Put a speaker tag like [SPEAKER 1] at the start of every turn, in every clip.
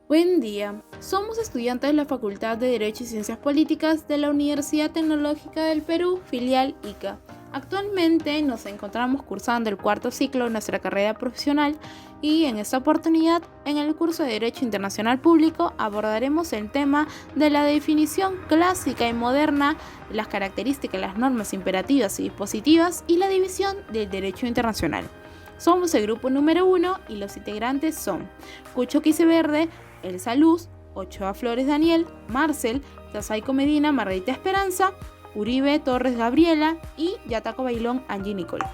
[SPEAKER 1] Buen día, somos estudiantes de la Facultad de Derecho y Ciencias Políticas de la Universidad Tecnológica del Perú, filial ICA. Actualmente nos encontramos cursando el cuarto ciclo de nuestra carrera profesional y en esta oportunidad, en el curso de Derecho Internacional Público, abordaremos el tema de la definición clásica y moderna, las características, las normas imperativas y dispositivas y la división del derecho internacional. Somos el grupo número 1 y los integrantes son Cucho Quiseverde, Elsa Luz, Ochoa Flores Daniel, Marcel, Tasaico Medina, Margarita Esperanza, Uribe Torres Gabriela y Yataco Bailón Angie Nicole.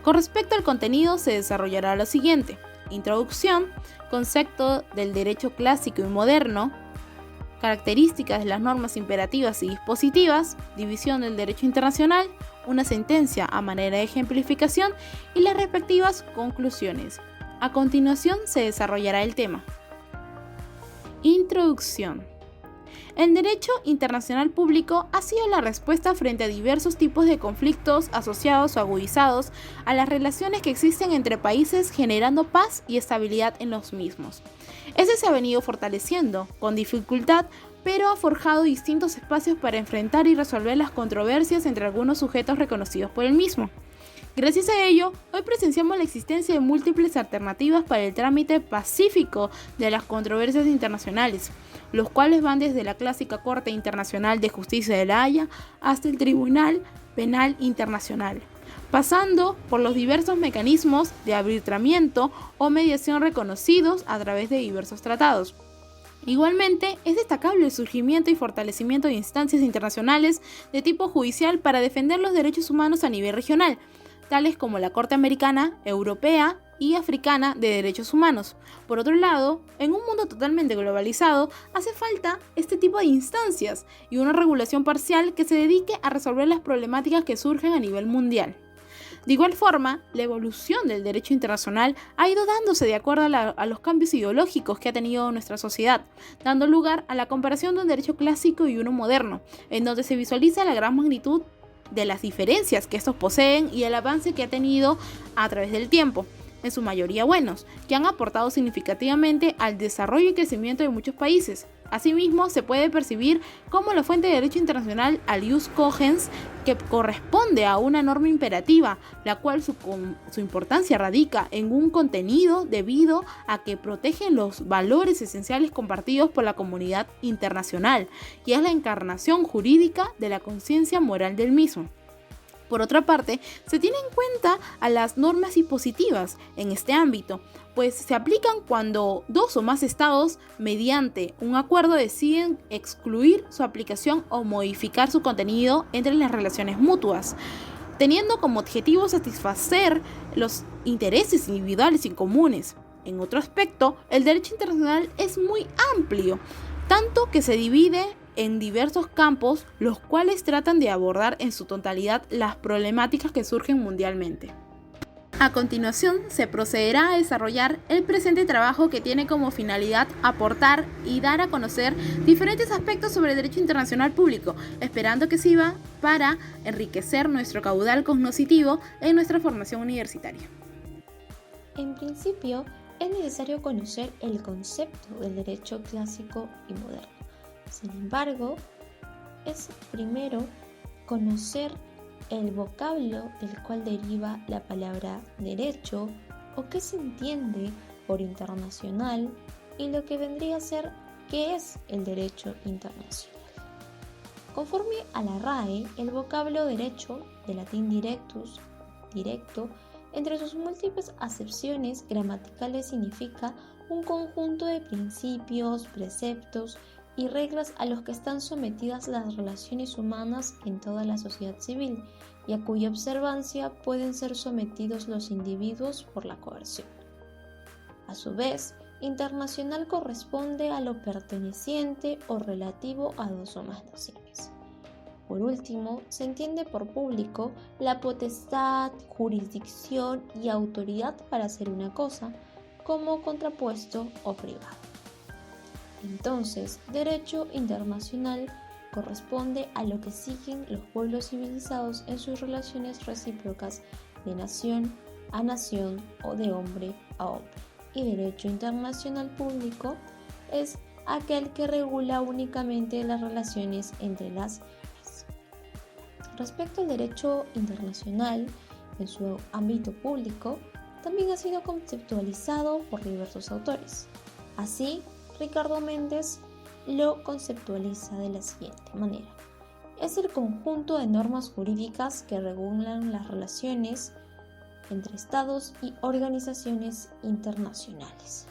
[SPEAKER 1] Con respecto al contenido se desarrollará lo siguiente: introducción, concepto del derecho clásico y moderno, características de las normas imperativas y dispositivas, división del derecho internacional, una sentencia a manera de ejemplificación y las respectivas conclusiones. A continuación se desarrollará el tema. Introducción. El derecho internacional público ha sido la respuesta frente a diversos tipos de conflictos asociados o agudizados a las relaciones que existen entre países, generando paz y estabilidad en los mismos. Ese se ha venido fortaleciendo, con dificultad, pero ha forjado distintos espacios para enfrentar y resolver las controversias entre algunos sujetos reconocidos por el mismo. Gracias a ello, hoy presenciamos la existencia de múltiples alternativas para el trámite pacífico de las controversias internacionales, los cuales van desde la clásica Corte Internacional de Justicia de La Haya hasta el Tribunal Penal Internacional, pasando por los diversos mecanismos de arbitramiento o mediación reconocidos a través de diversos tratados. Igualmente, es destacable el surgimiento y fortalecimiento de instancias internacionales de tipo judicial para defender los derechos humanos a nivel regional, tales como la Corte Americana, Europea y Africana de Derechos Humanos. Por otro lado, en un mundo totalmente globalizado, hace falta este tipo de instancias y una regulación parcial que se dedique a resolver las problemáticas que surgen a nivel mundial. De igual forma, la evolución del derecho internacional ha ido dándose de acuerdo a los cambios ideológicos que ha tenido nuestra sociedad, dando lugar a la comparación de un derecho clásico y uno moderno, en donde se visualiza la gran magnitud de las diferencias que estos poseen y el avance que ha tenido a través del tiempo, en su mayoría buenos, que han aportado significativamente al desarrollo y crecimiento de muchos países. Asimismo, se puede percibir como la fuente de derecho internacional al ius cogens, que corresponde a una norma imperativa, la cual su importancia radica en un contenido debido a que protege los valores esenciales compartidos por la comunidad internacional y es la encarnación jurídica de la conciencia moral del mismo. Por otra parte, se tiene en cuenta a las normas dispositivas en este ámbito, pues se aplican cuando dos o más estados, mediante un acuerdo, deciden excluir su aplicación o modificar su contenido entre las relaciones mutuas, teniendo como objetivo satisfacer los intereses individuales y comunes. En otro aspecto, el derecho internacional es muy amplio, tanto que se divide en diversos campos, los cuales tratan de abordar en su totalidad las problemáticas que surgen mundialmente. A continuación, se procederá a desarrollar el presente trabajo, que tiene como finalidad aportar y dar a conocer diferentes aspectos sobre el derecho internacional público, esperando que sirva para enriquecer nuestro caudal cognoscitivo en nuestra formación universitaria.
[SPEAKER 2] En principio, es necesario conocer el concepto del derecho clásico y moderno. Sin embargo, es primero conocer el vocablo del cual deriva la palabra derecho o qué se entiende por internacional y lo que vendría a ser qué es el derecho internacional. Conforme a la RAE, el vocablo derecho, de latín directus, directo, entre sus múltiples acepciones gramaticales significa un conjunto de principios, preceptos y reglas a los que están sometidas las relaciones humanas en toda la sociedad civil y a cuya observancia pueden ser sometidos los individuos por la coerción. A su vez, internacional corresponde a lo perteneciente o relativo a dos o más naciones. Por último, se entiende por público la potestad, jurisdicción y autoridad para hacer una cosa, como contrapuesto o privado. Entonces, derecho internacional corresponde a lo que siguen los pueblos civilizados en sus relaciones recíprocas de nación a nación o de hombre a hombre, y derecho internacional público es aquel que regula únicamente las relaciones entre las naciones. Respecto al derecho internacional, en su ámbito público, también ha sido conceptualizado por diversos autores. Así, Ricardo Méndez lo conceptualiza de la siguiente manera. Es el conjunto de normas jurídicas que regulan las relaciones entre estados y organizaciones internacionales.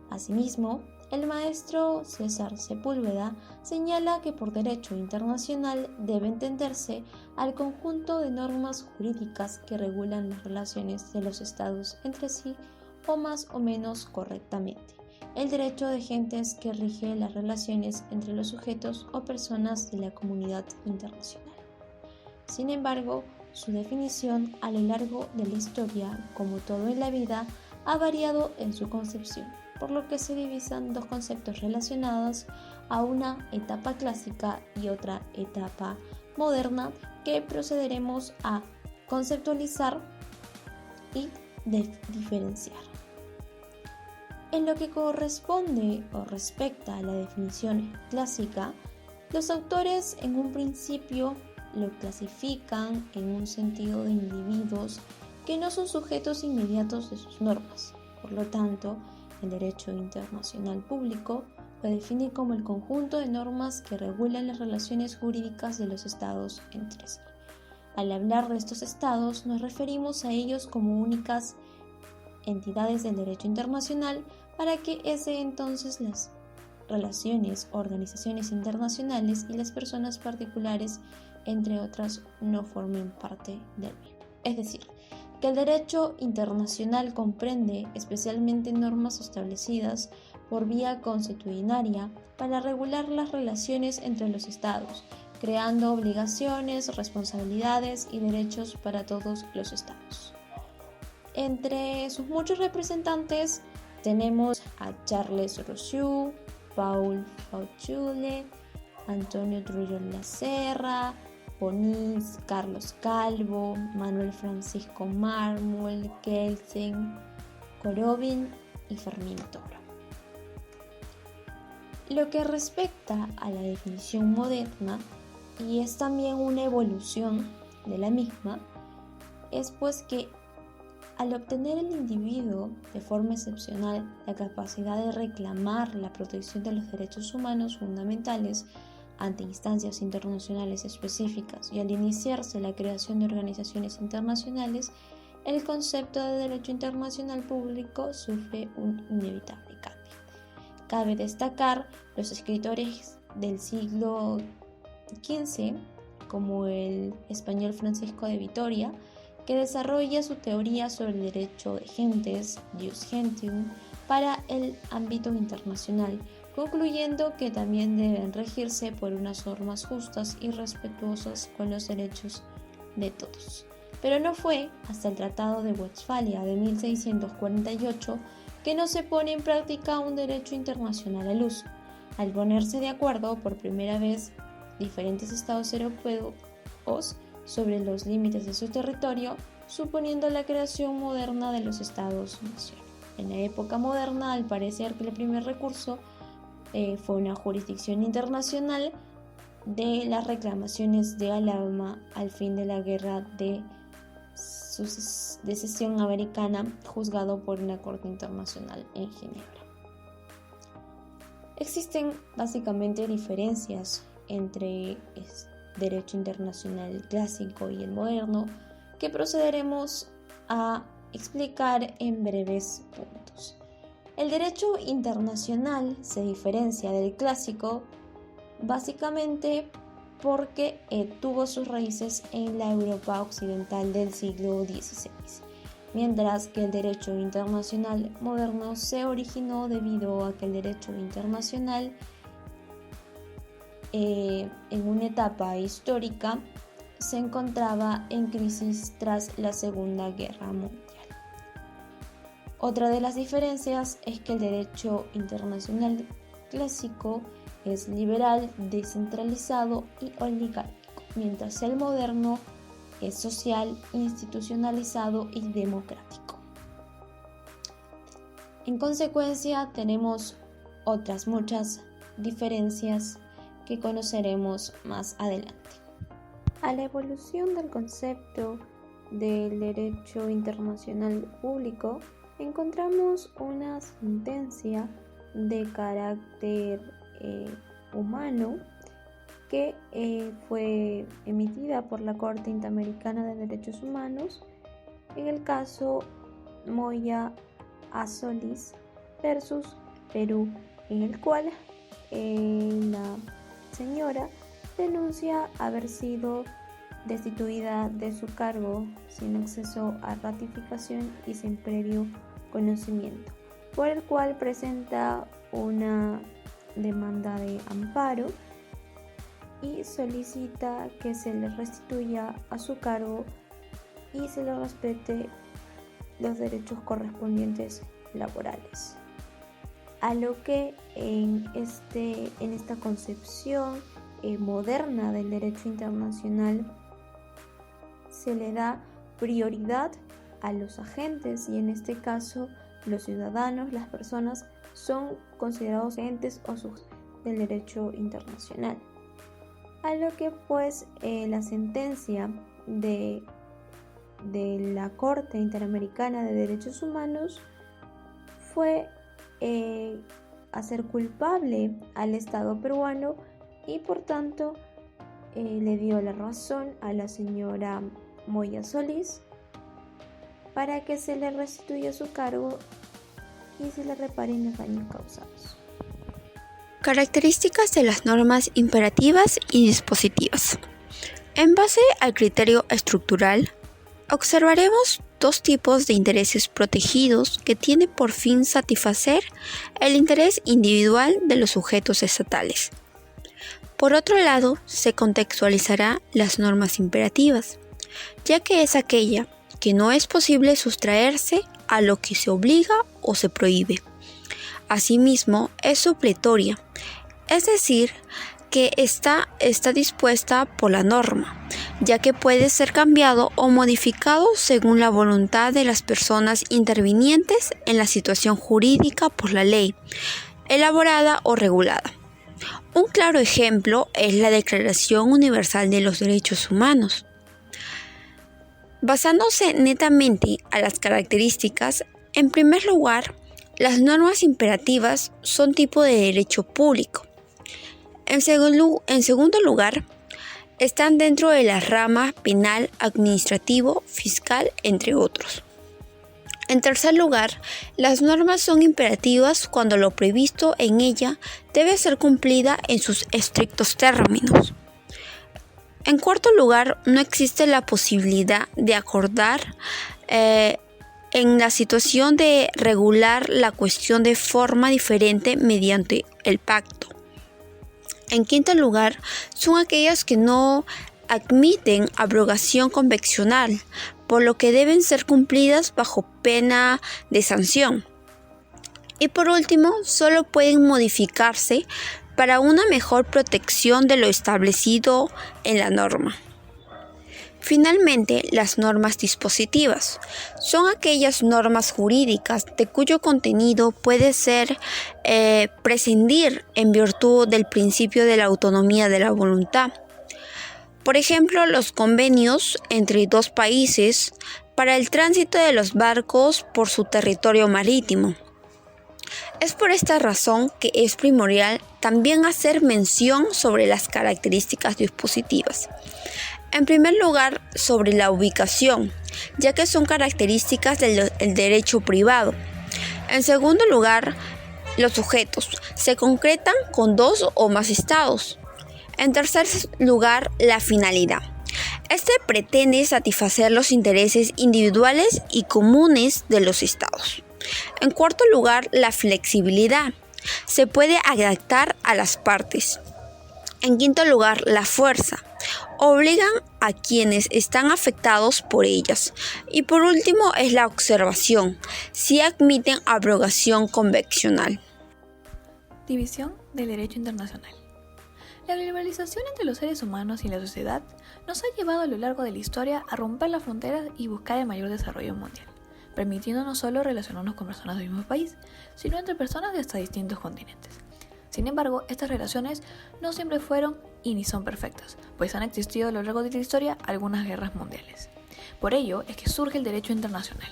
[SPEAKER 2] Asimismo, el maestro César Sepúlveda señala que por derecho internacional debe entenderse al conjunto de normas jurídicas que regulan las relaciones de los estados entre sí o más o menos correctamente, el derecho de gentes que rige las relaciones entre los sujetos o personas de la comunidad internacional. Sin embargo, su definición a lo largo de la historia, como todo en la vida, ha variado en su concepción, por lo que se divisan dos conceptos relacionados a una etapa clásica y otra etapa moderna que procederemos a conceptualizar y diferenciar. En lo que corresponde o respecta a la definición clásica, los autores en un principio lo clasifican en un sentido de individuos que no son sujetos inmediatos de sus normas. Por lo tanto, el derecho internacional público lo define como el conjunto de normas que regulan las relaciones jurídicas de los estados entre sí. Al hablar de estos estados, nos referimos a ellos como únicas entidades del derecho internacional para que ese entonces las relaciones, organizaciones internacionales y las personas particulares, entre otras, no formen parte del mismo. Es decir, que el derecho internacional comprende especialmente normas establecidas por vía consuetudinaria para regular las relaciones entre los estados, creando obligaciones, responsabilidades y derechos para todos los estados. Entre sus muchos representantes tenemos a Charles Rousseau, Paul Fauchule, Antonio Trujillo Lacerra, Bonis, Carlos Calvo, Manuel Francisco Mármol, Kelsen, Korovin y Fermín Toro. Lo que respecta a la definición moderna, y es también una evolución de la misma, es pues que al obtener el individuo de forma excepcional la capacidad de reclamar la protección de los derechos humanos fundamentales ante instancias internacionales específicas y al iniciarse la creación de organizaciones internacionales, el concepto de derecho internacional público sufre un inevitable cambio. Cabe destacar los escritores del siglo XV, como el español Francisco de Vitoria, que desarrolla su teoría sobre el derecho de gentes, Jus Gentium, para el ámbito internacional, concluyendo que también deben regirse por unas normas justas y respetuosas con los derechos de todos. Pero no fue hasta el Tratado de Westfalia de 1648 que no se pone en práctica un derecho internacional al uso. Al ponerse de acuerdo por primera vez diferentes estados europeos sobre los límites de su territorio, suponiendo la creación moderna de los estados-nación. En la época moderna, al parecer que el primer recurso fue una jurisdicción internacional de las reclamaciones de Alabama al fin de la guerra de secesión americana, juzgado por una corte internacional en Ginebra. Existen básicamente diferencias entre derecho internacional clásico y el moderno, que procederemos a explicar en breves puntos. El derecho internacional se diferencia del clásico básicamente porque tuvo sus raíces en la Europa occidental del siglo XVI, mientras que el derecho internacional moderno se originó debido a que el derecho internacional en una etapa histórica se encontraba en crisis tras la Segunda Guerra Mundial. Otra de las diferencias es que el derecho internacional clásico es liberal, descentralizado y oligárquico, mientras el moderno es social, institucionalizado y democrático. En consecuencia, tenemos otras muchas diferencias que conoceremos más adelante. A la evolución del concepto del derecho internacional público, encontramos una sentencia de carácter humano que fue emitida por la Corte Interamericana de Derechos Humanos en el caso Moya a Solís versus Perú, en el cual la señora denuncia haber sido destituida de su cargo sin acceso a ratificación y sin previo conocimiento, por el cual presenta una demanda de amparo y solicita que se le restituya a su cargo y se le respete los derechos correspondientes laborales. A lo que en esta concepción moderna del derecho internacional se le da prioridad a los agentes y en este caso los ciudadanos, las personas son considerados agentes o sujetos del derecho internacional. A lo que pues la sentencia de la Corte Interamericana de Derechos Humanos fue hacer culpable al Estado peruano y por tanto le dio la razón a la señora Moya Solís para que se le restituya su cargo y se le reparen los daños causados.
[SPEAKER 3] Características de las normas imperativas y dispositivas. En base al criterio estructural, observaremos dos tipos de intereses protegidos que tienen por fin satisfacer el interés individual de los sujetos estatales. Por otro lado, se contextualizará las normas imperativas, ya que es aquella que no es posible sustraerse a lo que se obliga o se prohíbe. Asimismo, es supletoria, es decir, que está dispuesta por la norma, ya que puede ser cambiado o modificado según la voluntad de las personas intervinientes en la situación jurídica por la ley, elaborada o regulada. Un claro ejemplo es la Declaración Universal de los Derechos Humanos. Basándose netamente a las características, en primer lugar, las normas imperativas son tipo de derecho público. En segundo lugar, están dentro de las ramas penal, administrativo, fiscal, entre otros. En tercer lugar, las normas son imperativas cuando lo previsto en ella debe ser cumplida en sus estrictos términos. En cuarto lugar, no existe la posibilidad de acordar en la situación de regular la cuestión de forma diferente mediante el pacto. En quinto lugar, son aquellas que no admiten abrogación convencional, por lo que deben ser cumplidas bajo pena de sanción. Y por último, solo pueden modificarse para una mejor protección de lo establecido en la norma. Finalmente, las normas dispositivas son aquellas normas jurídicas de cuyo contenido puede ser prescindir en virtud del principio de la autonomía de la voluntad. Por ejemplo, los convenios entre dos países para el tránsito de los barcos por su territorio marítimo. Es por esta razón que es primordial también hacer mención sobre las características dispositivas. En primer lugar, sobre la ubicación, ya que son características del derecho privado. En segundo lugar, los sujetos se concretan con dos o más estados. En tercer lugar, la finalidad. Este pretende satisfacer los intereses individuales y comunes de los estados. En cuarto lugar, la flexibilidad. Se puede adaptar a las partes. En quinto lugar, la fuerza. Obligan a quienes están afectados por ellas. Y por último es la observación, si admiten abrogación convencional.
[SPEAKER 4] División del derecho internacional. La globalización entre los seres humanos y la sociedad nos ha llevado a lo largo de la historia a romper las fronteras y buscar el mayor desarrollo mundial. permitiendo no solo relacionarnos con personas del mismo país, sino entre personas de hasta distintos continentes. Sin embargo, estas relaciones no siempre fueron y ni son perfectas, pues han existido a lo largo de la historia algunas guerras mundiales. Por ello es que surge el derecho internacional,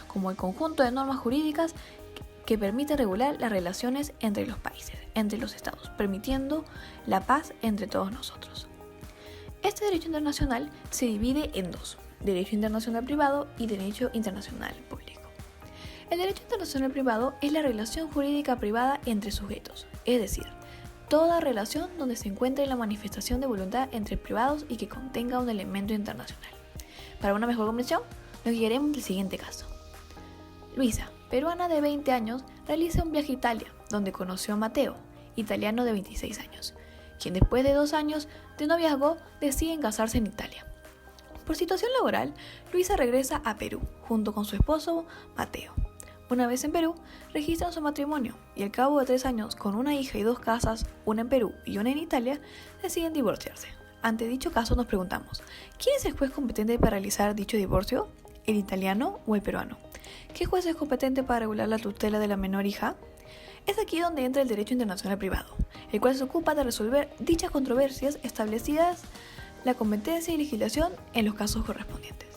[SPEAKER 4] como el conjunto de normas jurídicas que permite regular las relaciones entre los países, entre los estados, permitiendo la paz entre todos nosotros. Este derecho internacional se divide en dos: derecho internacional privado y derecho internacional público. El derecho internacional privado es la relación jurídica privada entre sujetos, es decir, toda relación donde se encuentre la manifestación de voluntad entre privados y que contenga un elemento internacional. Para una mejor comprensión, nos guiaremos del siguiente caso. Luisa, peruana de 20 años, realiza un viaje a Italia, donde conoció a Mateo, italiano de 26 años, quien después de 2 años de noviazgo deciden casarse en Italia. Por situación laboral, Luisa regresa a Perú, junto con su esposo, Mateo. Una vez en Perú, registran su matrimonio y al cabo de 3 años, con una hija y 2 casas, una en Perú y una en Italia, deciden divorciarse. Ante dicho caso nos preguntamos, ¿quién es el juez competente para realizar dicho divorcio? ¿El italiano o el peruano? ¿Qué juez es competente para regular la tutela de la menor hija? Es aquí donde entra el derecho internacional privado, el cual se ocupa de resolver dichas controversias establecidas la competencia y legislación en los casos correspondientes.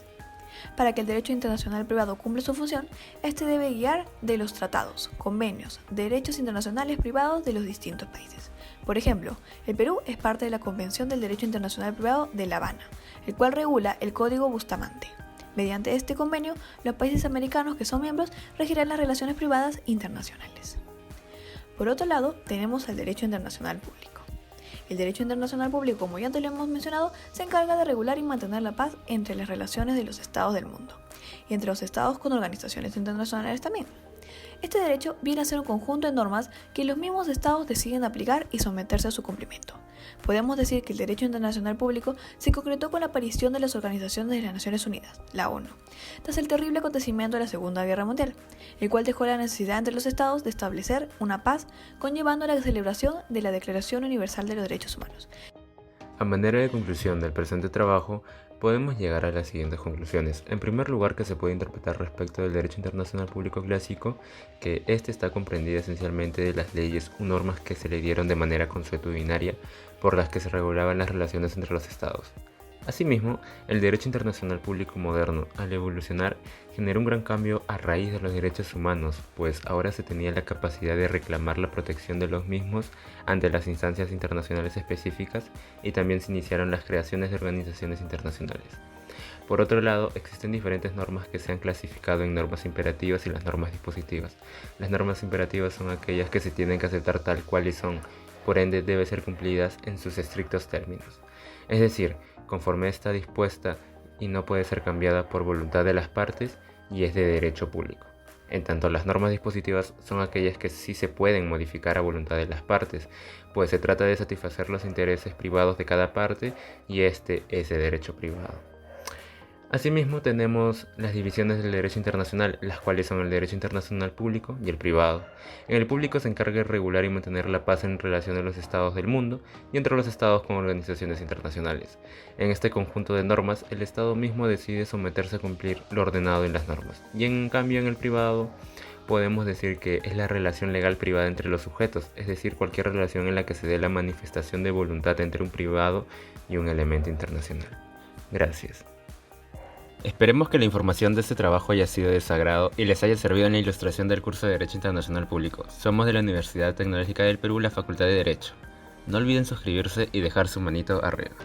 [SPEAKER 4] Para que el derecho internacional privado cumpla su función, este debe guiar de los tratados, convenios, derechos internacionales privados de los distintos países. Por ejemplo, el Perú es parte de la Convención del Derecho Internacional Privado de La Habana, el cual regula el Código Bustamante. Mediante este convenio, los países americanos que son miembros regirán las relaciones privadas internacionales. Por otro lado, tenemos el derecho internacional público. El derecho internacional público, como ya te lo hemos mencionado, se encarga de regular y mantener la paz entre las relaciones de los estados del mundo, y entre los estados con organizaciones internacionales también. Este derecho viene a ser un conjunto de normas que los mismos estados deciden aplicar y someterse a su cumplimiento. Podemos decir que el derecho internacional público se concretó con la aparición de las organizaciones de las Naciones Unidas, la ONU, tras el terrible acontecimiento de la Segunda Guerra Mundial, el cual dejó la necesidad entre los estados de establecer una paz, conllevando a la celebración de la Declaración Universal de los Derechos Humanos.
[SPEAKER 5] A manera de conclusión del presente trabajo, podemos llegar a las siguientes conclusiones. En primer lugar, que se puede interpretar respecto del derecho internacional público clásico, que este está comprendido esencialmente de las leyes o normas que se le dieron de manera consuetudinaria por las que se regulaban las relaciones entre los estados. Asimismo, el derecho internacional público moderno, al evolucionar, generó un gran cambio a raíz de los derechos humanos, pues ahora se tenía la capacidad de reclamar la protección de los mismos ante las instancias internacionales específicas y también se iniciaron las creaciones de organizaciones internacionales. Por otro lado, existen diferentes normas que se han clasificado en normas imperativas y las normas dispositivas. Las normas imperativas son aquellas que se tienen que aceptar tal cual y son, por ende deben ser cumplidas en sus estrictos términos. Es decir, conforme está dispuesta y no puede ser cambiada por voluntad de las partes y es de derecho público. En tanto, las normas dispositivas son aquellas que sí se pueden modificar a voluntad de las partes, pues se trata de satisfacer los intereses privados de cada parte y este es de derecho privado. Asimismo, tenemos las divisiones del derecho internacional, las cuales son el derecho internacional público y el privado. En el público se encarga de regular y mantener la paz en relación a los estados del mundo y entre los estados con organizaciones internacionales. En este conjunto de normas, el estado mismo decide someterse a cumplir lo ordenado en las normas. Y en cambio, en el privado, podemos decir que es la relación legal privada entre los sujetos, es decir, cualquier relación en la que se dé la manifestación de voluntad entre un privado y un elemento internacional. Gracias.
[SPEAKER 6] Esperemos que la información de este trabajo haya sido de su agrado y les haya servido en la ilustración del curso de Derecho Internacional Público. Somos de la Universidad Tecnológica del Perú, la Facultad de Derecho. No olviden suscribirse y dejar su manito arriba.